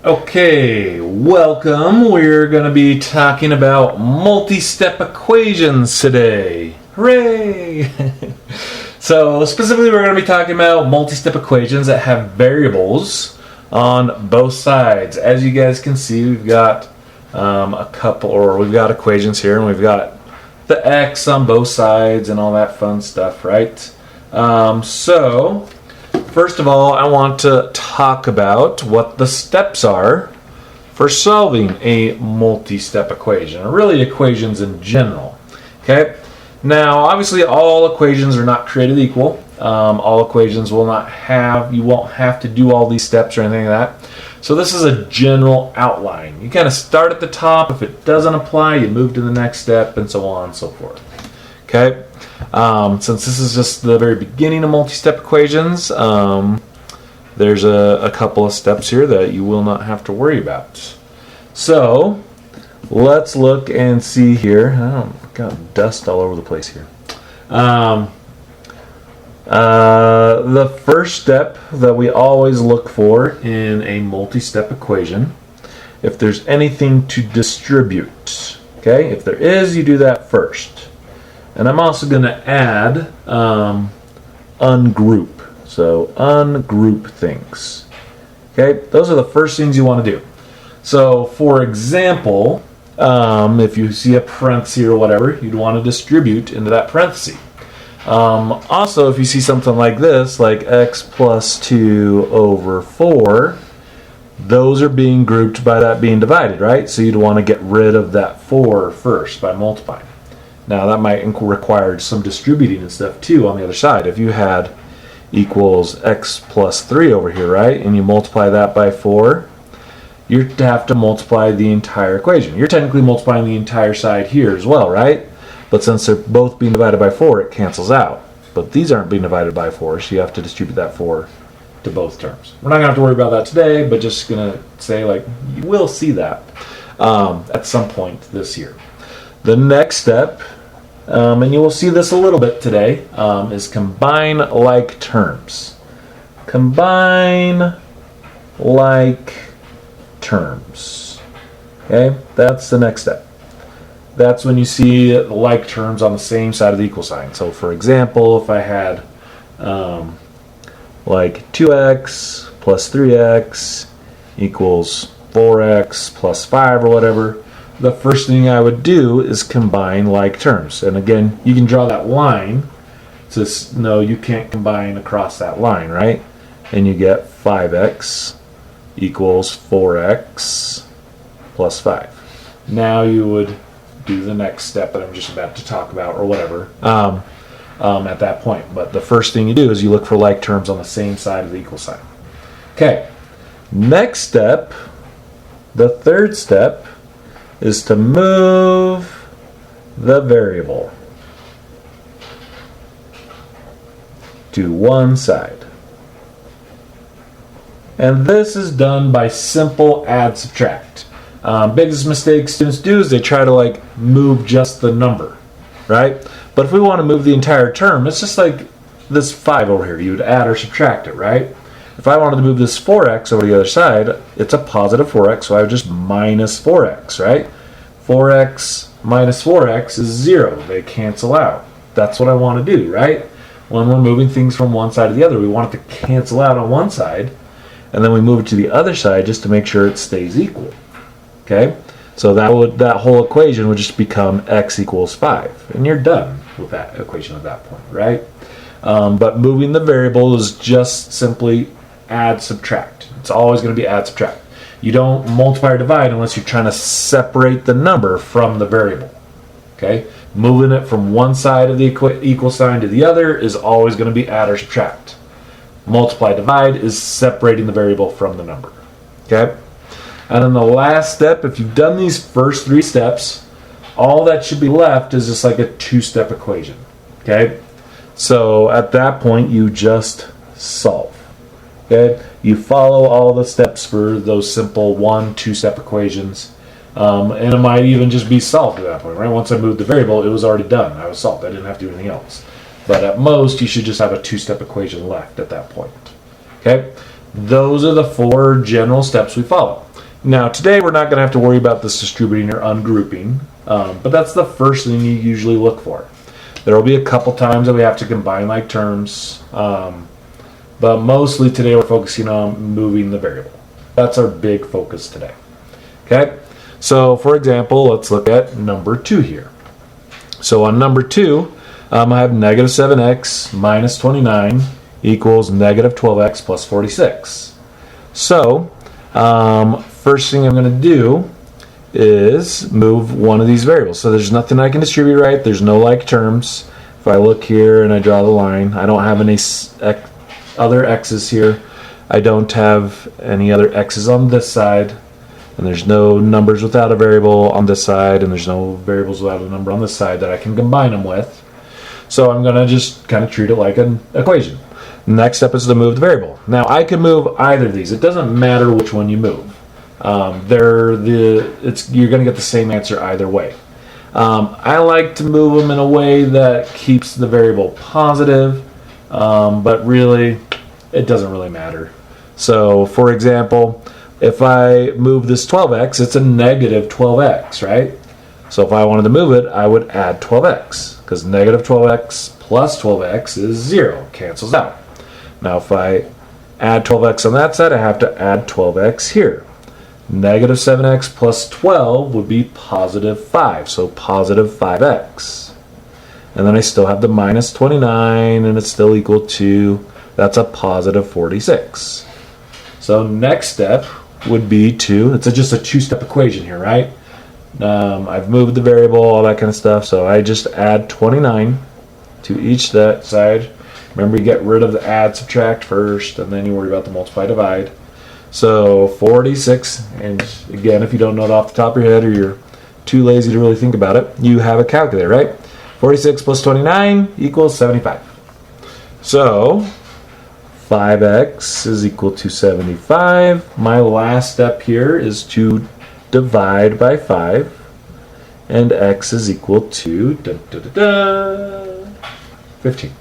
Okay, welcome. We're going to be talking about multi-step equations today. Hooray! So specifically we're going to be talking about multi-step equations that have variables on both sides. As you guys can see, we've got we've got equations here, and we've got the x on both sides and all that fun stuff, right? So first of all, I want to talk about what the steps are for solving a multi-step equation, or really equations in general. Okay. Now, obviously, all equations are not created equal. All equations you won't have to do all these steps or anything like that. So this is a general outline. You kind of start at the top. If it doesn't apply, you move to the next step, and so on and so forth. Okay. Since this is just the very beginning of multi-step equations, there's a couple of steps here that you will not have to worry about. So let's look and see here. Got dust all over the place here. The first step that we always look for in a multi-step equation, if there's anything to distribute. Okay, if there is, you do that first. And I'm also going to add ungroup. So ungroup things. Okay, those are the first things you want to do. So for example, if you see a parenthesis or whatever, you'd want to distribute into that parenthesis. Also, if you see something like this, like x plus 2 over 4, those are being grouped by that being divided, right? So you'd want to get rid of that 4 first by multiplying. Now that might require some distributing and stuff too on the other side. If you had equals x plus 3 over here, right, and you multiply that by 4, you have to multiply the entire equation. You're technically multiplying the entire side here as well, right? But since they're both being divided by 4, it cancels out. But these aren't being divided by 4, so you have to distribute that 4 to both terms. We're not going to have to worry about that today, but just going to say, like, you will see that at some point this year. The next step, and you will see this a little bit today, is combine like terms. Combine like terms. Okay, that's the next step. That's when you see like terms on the same side of the equal sign. So for example, if I had like 2x plus 3x equals 4x plus 5 or whatever, the first thing I would do is combine like terms. And again, you can draw that line to know you can't combine across that line, right? And you get 5x equals 4x plus 5. Now you would do the next step that I'm just about to talk about or whatever at that point. But the first thing you do is you look for like terms on the same side of the equal sign. Okay, next step, the third step, is to move the variable to one side. And this is done by simple add subtract. Biggest mistake students do is they try to like move just the number, right? But if we want to move the entire term, it's just like this 5 over here. You would add or subtract it, right? If I wanted to move this 4x over to the other side, it's a positive 4x, so I would just minus 4x, right? 4x minus 4x is 0. They cancel out. That's what I want to do, right? When we're moving things from one side to the other, we want it to cancel out on one side, and then we move it to the other side just to make sure it stays equal. Okay? So that whole equation would just become x equals 5. And you're done with that equation at that point, right? But moving the variable is just simply add, subtract. It's always going to be add, subtract. You don't multiply or divide unless you're trying to separate the number from the variable. Okay? Moving it from one side of the equal sign to the other is always going to be add or subtract. Multiply, divide is separating the variable from the number. Okay? And then the last step, if you've done these first 3 steps, all that should be left is just like a 2-step equation. Okay? So at that point, you just solve. Okay? You follow all the steps for those simple 1-2-step equations. And it might even just be solved at that point, right? Once I moved the variable, it was already done. I was solved. I didn't have to do anything else. But at most, you should just have a 2-step equation left at that point. Okay? Those are the 4 general steps we follow. Now, today we're not going to have to worry about this distributing or ungrouping, but that's the first thing you usually look for. There will be a couple times that we have to combine like terms, but mostly today we're focusing on moving the variable. That's our big focus today. Okay, so for example, let's look at number 2 here. So on number 2, I have negative 7x minus 29 equals negative 12x plus 46. So first thing I'm going to do is move one of these variables. So there's nothing I can distribute, right? There's no like terms. If I look here and I draw the line, I don't have any other x's here. I don't have any other x's on this side. And there's no numbers without a variable on this side, and there's no variables without a number on this side that I can combine them with. So I'm going to just kind of treat it like an equation. Next step is to move the variable. Now I can move either of these. It doesn't matter which one you move. You're going to get the same answer either way. I like to move them in a way that keeps the variable positive, but really it doesn't really matter. So for example, if I move this 12x, it's a negative 12x, right? So if I wanted to move it, I would add 12x, because negative 12x plus 12x is 0, cancels out. Now if I add 12x on that side, I have to add 12x here. Negative 7x plus 12 would be positive 5, so positive 5x. And then I still have the minus 29, and it's still equal to, that's a positive 46. So next step would be it's just a 2-step equation here, right? I've moved the variable, all that kind of stuff, so I just add 29 to each that side. Remember, you get rid of the add, subtract first, and then you worry about the multiply, divide. So 46, and again, if you don't know it off the top of your head or you're too lazy to really think about it, you have a calculator, right? 46 plus 29 equals 75. So 5x is equal to 75. My last step here is to divide by 5, and x is equal to 15.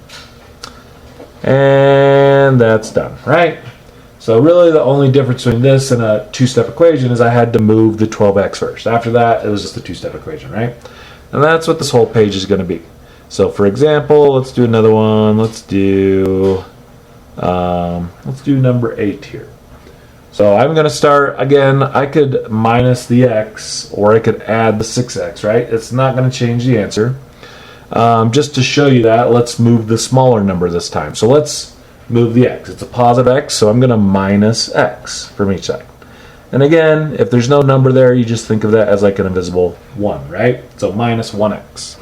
And that's done, right? So really the only difference between this and a 2-step equation is I had to move the 12x first. After that, it was just a 2-step equation, right? And that's what this whole page is going to be. So for example, let's do another one. Let's do number 8 here. So I'm going to start, again, I could minus the x, or I could add the 6x, right? It's not going to change the answer. Just to show you that, let's move the smaller number this time. So let's move the x. It's a positive x, so I'm going to minus x from each side. And again, if there's no number there, you just think of that as like an invisible 1, right? So minus 1x.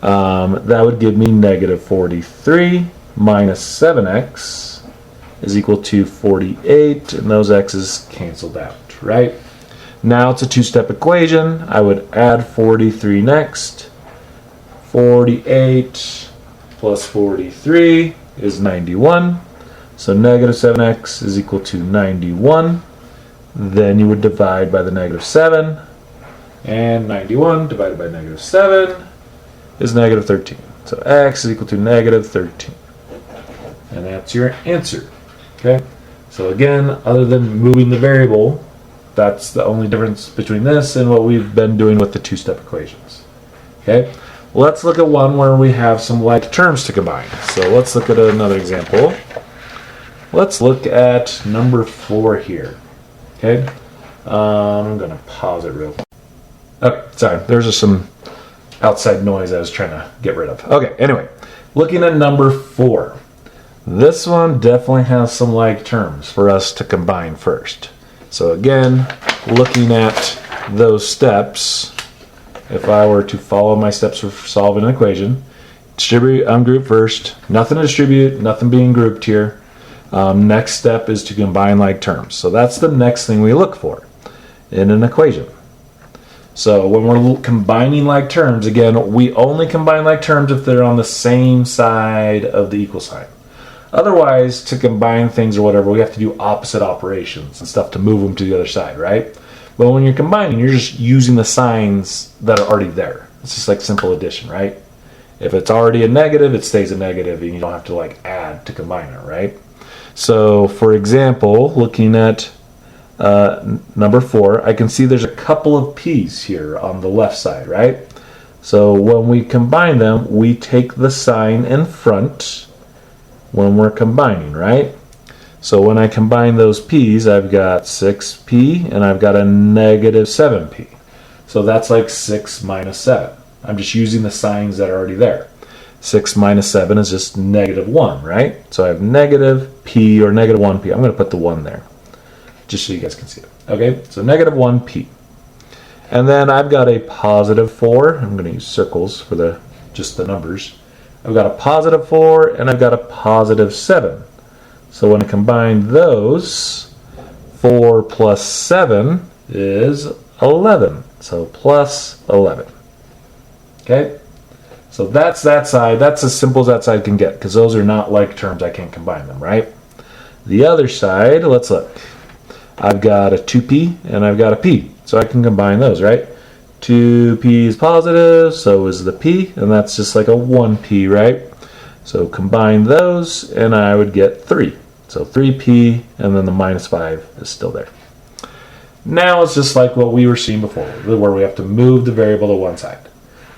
That would give me negative 43 minus 7x is equal to 48, and those x's canceled out, right? Now it's a 2-step equation. I would add 43 next. 48 plus 43 is 91. So negative 7x is equal to 91. Then you would divide by the negative 7. And 91 divided by negative 7 is negative 13. So x is equal to negative 13. And that's your answer. Okay? So again, other than moving the variable, that's the only difference between this and what we've been doing with the 2-step equations. Okay? Let's look at one where we have some like terms to combine. So let's look at another example. Let's look at number 4 here. Okay? I'm going to pause it real quick. Okay, sorry. There's just some outside noise I was trying to get rid of. Okay, anyway. Looking at number 4. This one definitely has some like terms for us to combine first. So again, looking at those steps, if I were to follow my steps for solving an equation, distribute, ungroup first, nothing to distribute, nothing being grouped here. Next step is to combine like terms. So that's the next thing we look for in an equation. So when we're combining like terms, again, we only combine like terms if they're on the same side of the equal sign. Otherwise, to combine things or whatever, we have to do opposite operations and stuff to move them to the other side, right? But when you're combining, you're just using the signs that are already there. It's just like simple addition, right? If it's already a negative, it stays a negative, and you don't have to like add to combine it, right? So, for example, looking at number 4, I can see there's a couple of p's here on the left side, right? So when we combine them, we take the sign in front when we're combining, right? So when I combine those p's, I've got 6p and I've got a negative 7p. So that's like 6 minus 7. I'm just using the signs that are already there. 6 minus 7 is just negative 1, right? So I have negative p or negative 1p. I'm going to put the 1 there, just so you guys can see it. Okay, so negative 1p. And then I've got a positive 4. I'm going to use circles for just the numbers. I've got a positive 4 and I've got a positive 7. So when I combine those, 4 plus 7 is 11. So plus 11. Okay? So that's that side. That's as simple as that side can get, because those are not like terms. I can't combine them, right? The other side, let's look. I've got a 2p and I've got a p. So I can combine those, right? 2p is positive, so is the p, and that's just like a 1p, right? So combine those, and I would get 3. So 3p, and then the minus 5 is still there. Now it's just like what we were seeing before, where we have to move the variable to one side.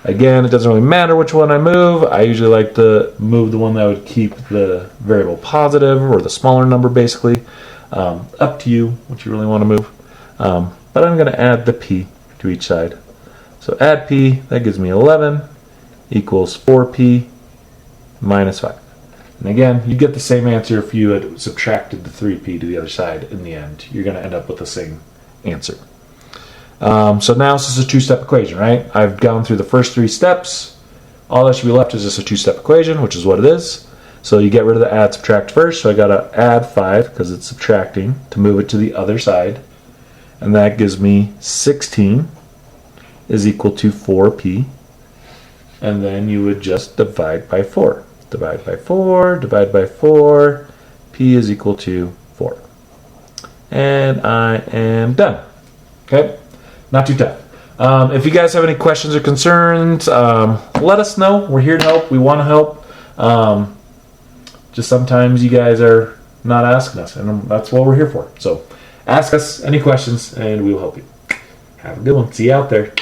Again, it doesn't really matter which one I move. I usually like to move the one that would keep the variable positive, or the smaller number, basically. Up to you what you really want to move. But I'm going to add the p to each side. So add p, that gives me 11 equals 4p minus 5. And again, you get the same answer if you had subtracted the 3p to the other side in the end. You're going to end up with the same answer. So now this is a two-step equation, right? I've gone through the first 3 steps. All that should be left is just a two-step equation, which is what it is. So you get rid of the add, subtract first. So I got to add 5 because it's subtracting to move it to the other side. And that gives me 16 is equal to 4p. And then you would just divide by 4. Divide by 4, divide by 4. P is equal to 4. And I am done. Okay? Not too tough. If you guys have any questions or concerns, let us know. We're here to help. We want to help. Just sometimes you guys are not asking us, and that's what we're here for. So ask us any questions, and we will help you. Have a good one. See you out there.